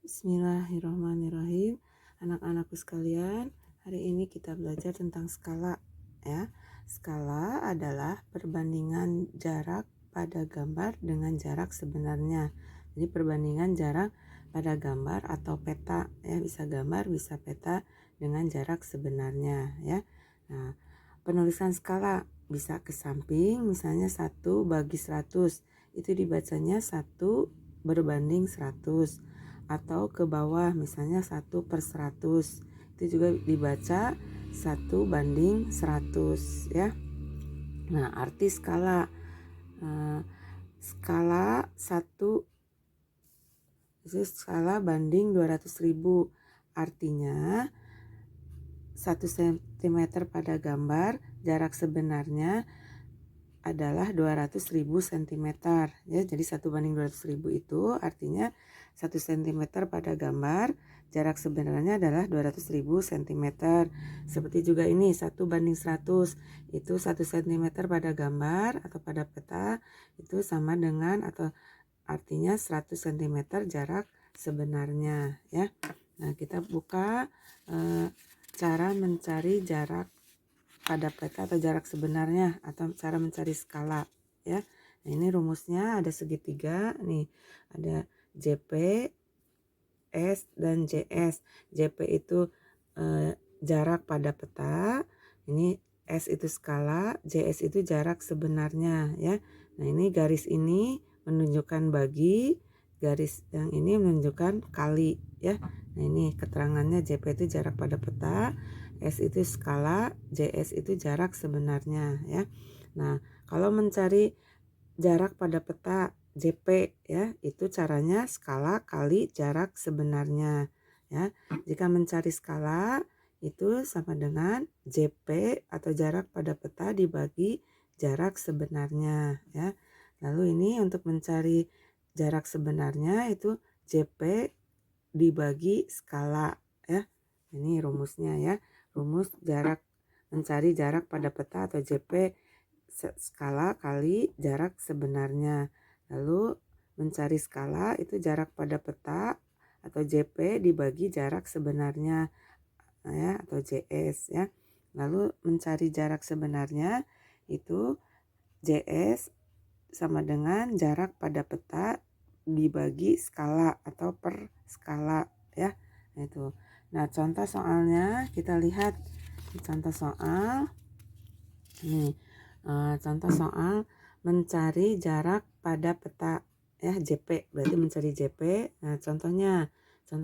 Bismillahirrahmanirrahim. Anak-anakku sekalian, hari ini kita belajar tentang skala ya. Skala adalah perbandingan jarak pada gambar dengan jarak sebenarnya. Jadi perbandingan jarak pada gambar atau peta ya, bisa gambar, bisa peta dengan jarak sebenarnya ya. Nah, penulisan skala bisa ke samping, misalnya 1/100. Itu dibacanya 1/100, atau ke bawah misalnya 1/100, itu juga dibaca 1/100 ya. Nah, arti skala, skala 1 itu skala banding 200.000, artinya 1 cm pada gambar jarak sebenarnya adalah 200.000 cm ya. Jadi 1/200.000 itu artinya 1 cm pada gambar jarak sebenarnya adalah 200.000 cm. Seperti juga ini 1/100, itu 1 cm pada gambar atau pada peta itu sama dengan atau artinya 100 cm jarak sebenarnya ya. Nah, kita buka cara mencari jarak pada peta atau jarak sebenarnya atau cara mencari skala ya. Nah, ini rumusnya ada segitiga nih, ada JP, S dan JS. JP itu jarak pada peta, ini S itu skala, JS itu jarak sebenarnya ya. Nah, ini garis ini menunjukkan bagi, garis yang ini menunjukkan kali ya. Nah, ini keterangannya JP itu jarak pada peta, S itu skala, JS itu jarak sebenarnya ya. Nah, kalau mencari jarak pada peta JP ya, itu caranya skala kali jarak sebenarnya ya. Jika mencari skala itu sama dengan JP atau jarak pada peta dibagi jarak sebenarnya ya. Lalu ini untuk mencari jarak sebenarnya itu JP dibagi skala ya. Ini rumusnya ya. Rumus jarak mencari jarak pada peta atau JP skala kali jarak sebenarnya. Lalu mencari skala itu jarak pada peta atau JP dibagi jarak sebenarnya ya, atau JS ya. Lalu mencari jarak sebenarnya itu JS sama dengan jarak pada peta dibagi skala atau per skala ya. Nah, itu. Nah, contoh soalnya kita lihat contoh soal. Nih, contoh soal mencari jarak pada peta ya, JP berarti mencari JP. Nah, contoh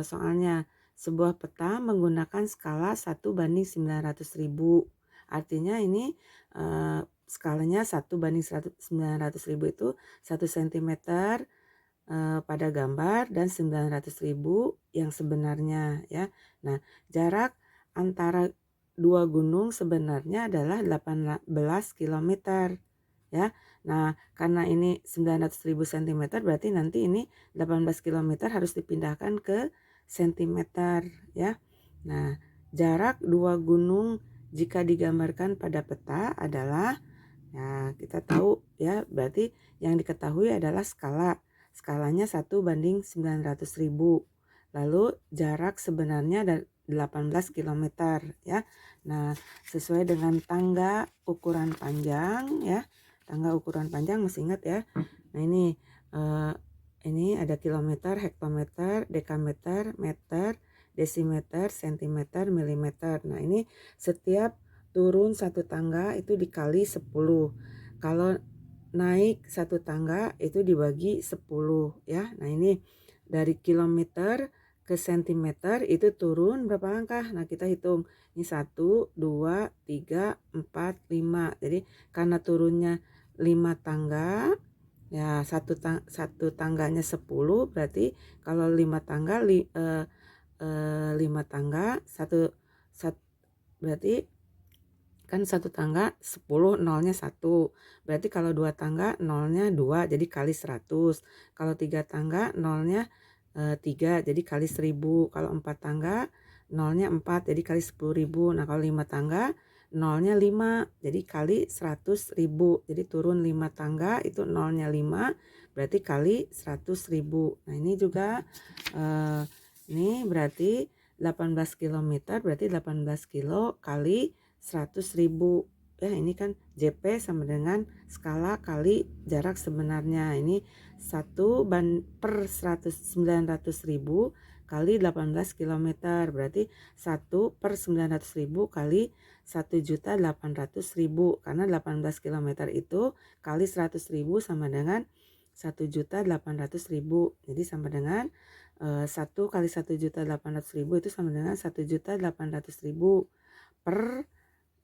soalnya sebuah peta menggunakan skala 1/900.000. Artinya ini skalanya 1/900.000 itu 1 cm pada gambar dan 900.000 yang sebenarnya ya. Nah, jarak antara dua gunung sebenarnya adalah 18 km ya. Nah, karena ini 900.000 cm berarti nanti ini 18 km harus dipindahkan ke cm ya. Nah, jarak dua gunung jika digambarkan pada peta adalah, ya kita tahu ya, berarti yang diketahui adalah skalanya 1/900.000. Lalu jarak sebenarnya ada 18 km ya. Nah, sesuai dengan tangga ukuran panjang ya. Tangga ukuran panjang masih ingat ya. Nah, ini ada kilometer, hektometer, dekameter, meter, desimeter, sentimeter, milimeter. Nah, ini setiap turun satu tangga itu dikali 10. Kalau naik satu tangga itu dibagi 10 ya. Nah, ini dari kilometer ke sentimeter itu turun berapa langkah? Nah, kita hitung. Ini 1, 2, 3, 4, 5. Jadi karena turunnya 5 tangga, ya satu tangganya 10, berarti kalau 5 tangga 5 tangga berarti kan satu tangga 10, nolnya 1. Berarti kalau 2 tangga nolnya 2, jadi kali 100. Kalau 3 tangga nolnya 3, jadi kali 1000. Kalau 4 tangga nolnya 4, jadi kali 10.000. Nah, kalau 5 tangga nolnya 5, jadi kali 100.000. Jadi turun 5 tangga itu nolnya 5, berarti kali 100.000. Nah, ini juga Ini berarti 18 km, berarti 18 kilo kali 100.000. Ya, ini kan JP sama dengan skala kali jarak sebenarnya. Ini 1/900.000 kali 18 km. Berarti 1/900.000 kali 1.800.000. Karena 18 km itu kali 100.000 sama dengan 1.800.000. Jadi sama dengan 1 kali 1.800.000 itu sama dengan 1.800.000 per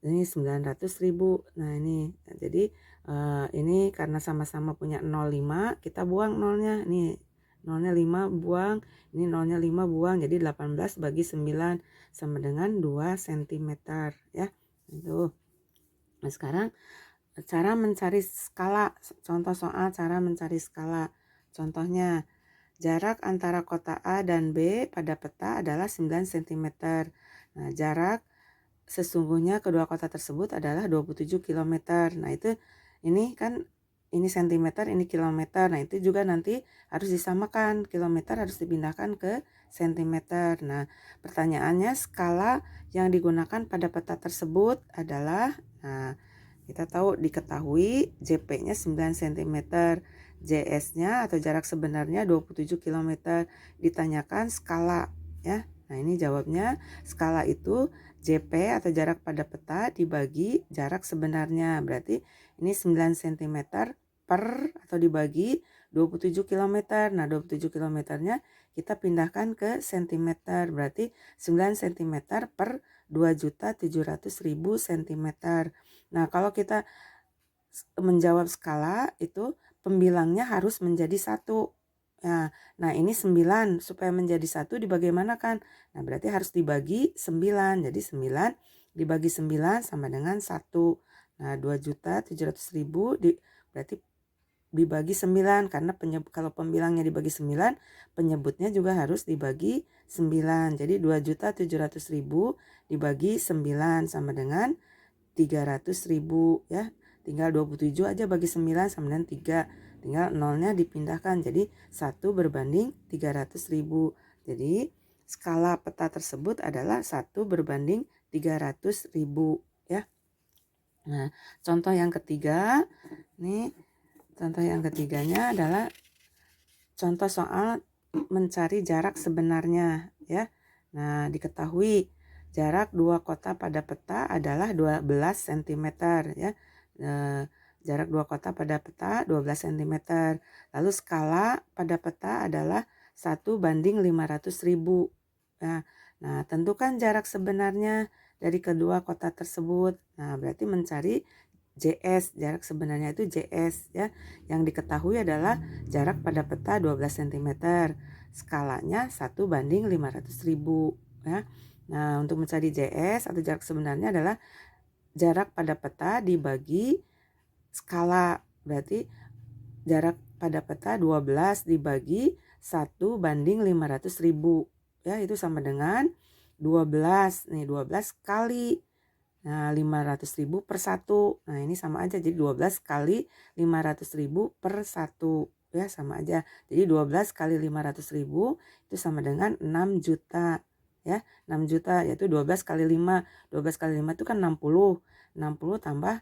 ini 900.000. Nah ini jadi ini karena sama-sama punya 0,5 kita buang nolnya. Nih nolnya 5 buang, ini nolnya 5 buang, jadi 18 bagi 9 sama dengan 2 cm ya. Itu. Nah sekarang cara mencari skala, contoh soal cara mencari skala. Contohnya, jarak antara kota A dan B pada peta adalah 9 cm. Nah, jarak sesungguhnya kedua kota tersebut adalah 27 km. Nah, ini kan ini cm, ini kilometer. Nah, itu juga nanti harus disamakan. Kilometer harus dipindahkan ke cm. Nah, pertanyaannya skala yang digunakan pada peta tersebut adalah, nah, kita diketahui JP-nya 9 cm, JS-nya atau jarak sebenarnya 27 km. Ditanyakan skala ya. Nah, ini jawabnya skala itu JP atau jarak pada peta dibagi jarak sebenarnya. Berarti ini 9 cm per atau dibagi 27 km. Nah, 27 km-nya kita pindahkan ke cm. Berarti 9 cm per 2.700.000 cm. Nah, kalau kita menjawab skala itu pembilangnya harus menjadi 1. Nah, ini 9 supaya menjadi 1 dibagaimanakan? Nah, berarti harus dibagi 9. Jadi 9 dibagi 9 sama dengan 1. Nah, 2.700.000 berarti dibagi 9 karena kalau pembilangnya dibagi 9, penyebutnya juga harus dibagi 9. Jadi 2.700.000 dibagi 9 sama dengan 300.000 ya. Tinggal 27 aja bagi 9 sama dengan 3. Tinggal nolnya dipindahkan jadi 1 berbanding 300.000. Jadi skala peta tersebut adalah 1 berbanding 300.000 ya. Nah, contoh yang ketiga, nih contoh yang ketiganya adalah contoh soal mencari jarak sebenarnya ya. Nah, diketahui jarak dua kota pada peta adalah 12 cm ya. Jarak dua kota pada peta 12 cm. Lalu skala pada peta adalah 1/500.000. Nah, tentukan jarak sebenarnya dari kedua kota tersebut. Nah, berarti mencari JS, jarak sebenarnya itu JS ya. Yang diketahui adalah jarak pada peta 12 cm. Skalanya 1/500.000 ya. Nah, untuk mencari JS atau jarak sebenarnya adalah jarak pada peta dibagi skala. Berarti jarak pada peta 12 dibagi 1/500.000 ya, itu sama dengan 12. Nih 12 kali 500.000 per 1. Nah, ini sama aja. Jadi 12 kali 500.000 per 1. Ya, sama aja. Jadi 12 kali 500.000 itu sama dengan 6 juta. Ya, 6 juta yaitu 12 kali 5. 12 kali 5 itu kan 60. 60 tambah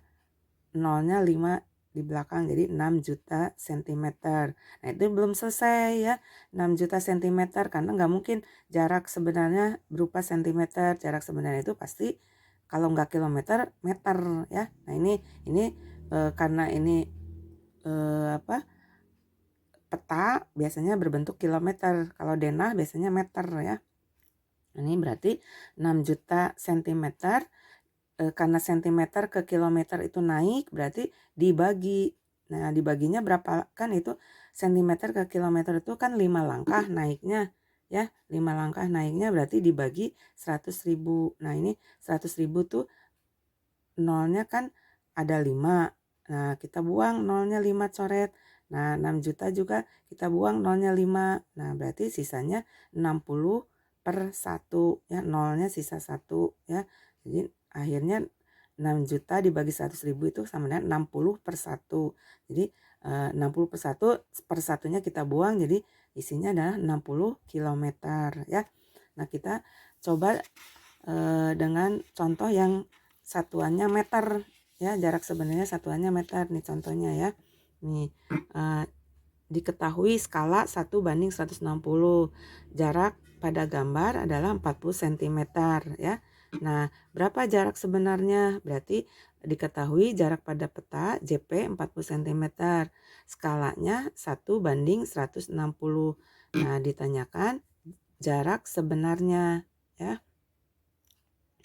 nolnya 5 di belakang. Jadi 6 juta cm. Nah, itu belum selesai ya. 6 juta cm karena nggak mungkin jarak sebenarnya berupa cm. Jarak sebenarnya itu pasti kalau nggak kilometer, meter ya. Nah, ini karena ini peta biasanya berbentuk kilometer. Kalau denah biasanya meter ya. Ini berarti 6 juta cm. Karena cm ke kilometer itu naik, berarti dibagi. Nah, dibaginya berapa kan itu cm ke kilometer itu kan 5 langkah naiknya. Ya, 5 langkah naiknya berarti dibagi 100.000. Nah, ini 100.000 tuh nolnya kan ada 5. Nah, kita buang nolnya 5 coret. Nah, 6 juta juga kita buang nolnya 5. Nah, berarti sisanya 60 per 1 ya, nolnya sisa 1 ya. Jadi akhirnya 6 juta dibagi 100.000 itu sama dengan 60 per 1. Jadi 60 per 1 per satunya kita buang, jadi isinya adalah 60 km ya. Nah, kita coba dengan contoh yang satuannya meter ya, jarak sebenarnya satuannya meter nih contohnya ya. Nih diketahui skala 1:160. Jarak pada gambar adalah 40 cm ya. Nah, berapa jarak sebenarnya? Berarti diketahui jarak pada peta JP 40 cm. Skalanya 1:160. Nah, ditanyakan jarak sebenarnya ya.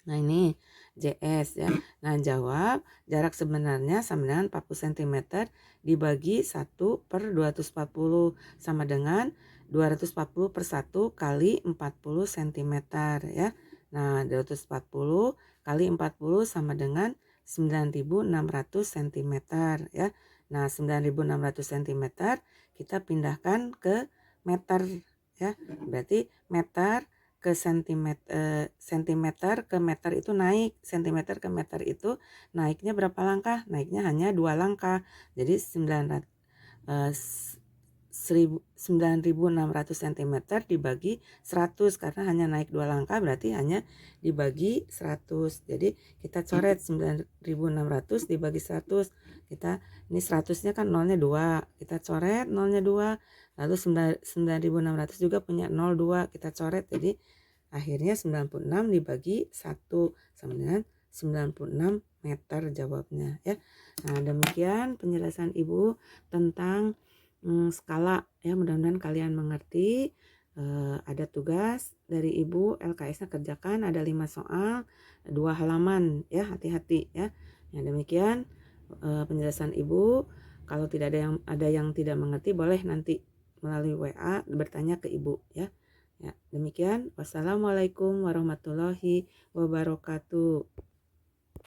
Nah, ini JS ya. Nah, jawab jarak sebenarnya sama dengan 40 cm dibagi 1/240 sama dengan 240 per 1 kali 40 cm ya. Nah, 240 kali 40 sama dengan 9.600 cm ya. Nah, 9.600 cm kita pindahkan ke meter ya. Berarti meter ke sentimeter ke meter itu naik, sentimeter ke meter itu naiknya berapa langkah? Naiknya hanya 2 langkah. Jadi 9.600 cm dibagi 100 karena hanya naik 2 langkah berarti hanya dibagi 100. Jadi kita coret 9.600 dibagi 100. Kita ini 100-nya kan nolnya 2. Kita coret nolnya 2. Lalu 9.600 juga punya 02 kita coret. Jadi akhirnya 96 dibagi 1 sama dengan 96 meter jawabnya ya. Nah, demikian penjelasan Ibu tentang skala ya. Mudah-mudahan kalian mengerti. Ada tugas dari Ibu, LKS-nya kerjakan, ada 5 soal, 2 halaman ya, hati-hati ya. Nah, demikian penjelasan Ibu. Kalau tidak ada yang tidak mengerti boleh nanti melalui WA bertanya ke Ibu ya. Ya, demikian. Wassalamualaikum warahmatullahi wabarakatuh.